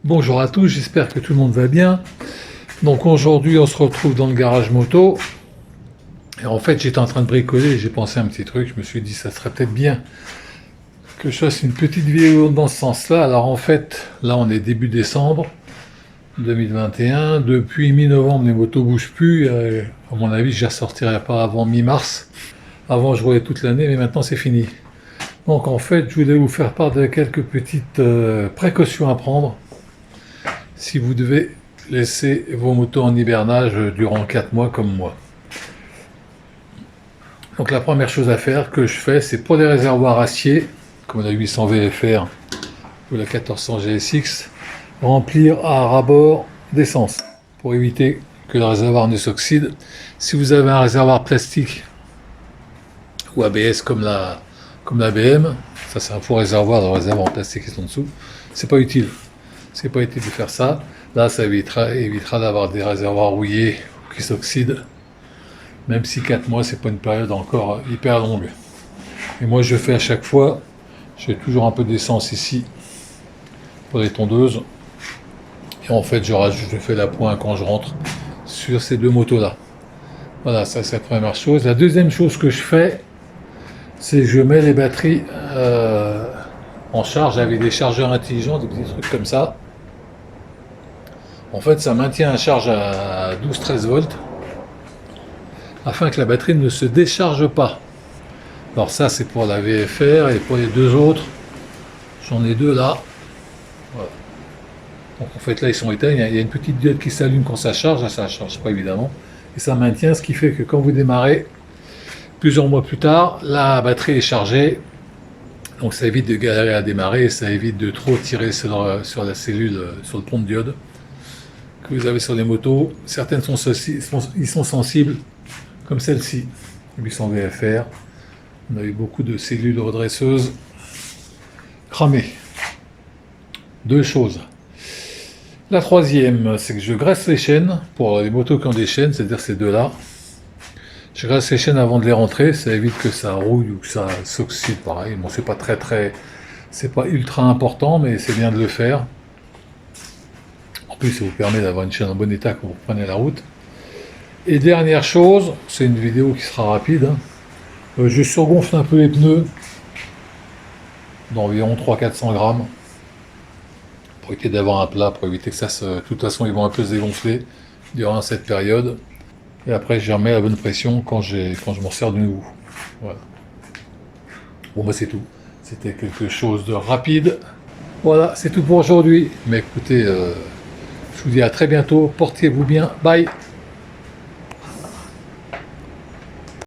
Bonjour à tous, j'espère que tout le monde va bien. Donc aujourd'hui on se retrouve dans le garage moto. Et en fait j'étais en train de bricoler et j'ai pensé à un petit truc, je me suis dit ça serait peut-être bien que je fasse une petite vidéo dans ce sens-là. Alors en fait, là on est début décembre 2021, depuis mi-novembre les motos bougent plus, à mon avis je ne les ressortirai pas avant mi-mars. Avant je roulais toute l'année mais maintenant c'est fini. Donc en fait je voulais vous faire part de quelques petites précautions à prendre si vous devez laisser vos motos en hivernage durant 4 mois comme moi. Donc la première chose à faire que je fais, c'est pour les réservoirs acier, comme la 800 VFR ou la 1400 GSX, remplir à ras-bord d'essence pour éviter que le réservoir ne s'oxyde. Si vous avez un réservoir plastique ou ABS comme la BM, ça c'est un faux réservoir, le réservoir en plastique qui est en dessous, c'est pas utile. C'est pas utile de faire ça. Là, ça évitera d'avoir des réservoirs rouillés ou qui s'oxydent. Même si 4 mois, c'est pas une période encore hyper longue. Et moi, je fais à chaque fois, j'ai toujours un peu d'essence ici pour les tondeuses. Et en fait, je fais la pointe quand je rentre sur ces deux motos-là. Voilà, ça c'est la première chose. La deuxième chose que je fais, c'est que je mets les batteries en charge avec des chargeurs intelligents, des petits trucs comme ça. En fait, ça maintient la charge à 12-13 volts afin que la batterie ne se décharge pas. Alors ça, c'est pour la VFR et pour les deux autres, j'en ai deux là. Voilà. Donc en fait, là, ils sont éteints. Il y a une petite diode qui s'allume quand ça charge. Là, ça ne charge pas évidemment. Et ça maintient, ce qui fait que quand vous démarrez, plusieurs mois plus tard, la batterie est chargée. Donc ça évite de galérer à démarrer et ça évite de trop tirer sur la cellule, sur le pont de diode que vous avez sur les motos. Certaines sont sensibles, comme celle-ci, 800 VFR. On a eu beaucoup de cellules redresseuses cramées. Deux choses. La troisième, c'est que je graisse les chaînes pour les motos qui ont des chaînes, c'est-à-dire ces deux-là. Je graisse les chaînes avant de les rentrer, ça évite que ça rouille ou que ça s'oxyde, pareil. Bon, c'est pas c'est pas ultra important, mais c'est bien de le faire. En plus, ça vous permet d'avoir une chaîne en bon état quand vous prenez la route. Et dernière chose, c'est une vidéo qui sera rapide. Je surgonfle un peu les pneus d'environ 300-400 grammes pour éviter d'avoir un plat, pour éviter que ça se... De toute façon, ils vont un peu se dégonfler durant cette période. Et après, je remets à la bonne pression quand je m'en sers de nouveau. Voilà. Bon, bah c'est tout. C'était quelque chose de rapide. Voilà, c'est tout pour aujourd'hui. Mais écoutez, je vous dis à très bientôt. Portez-vous bien. Bye.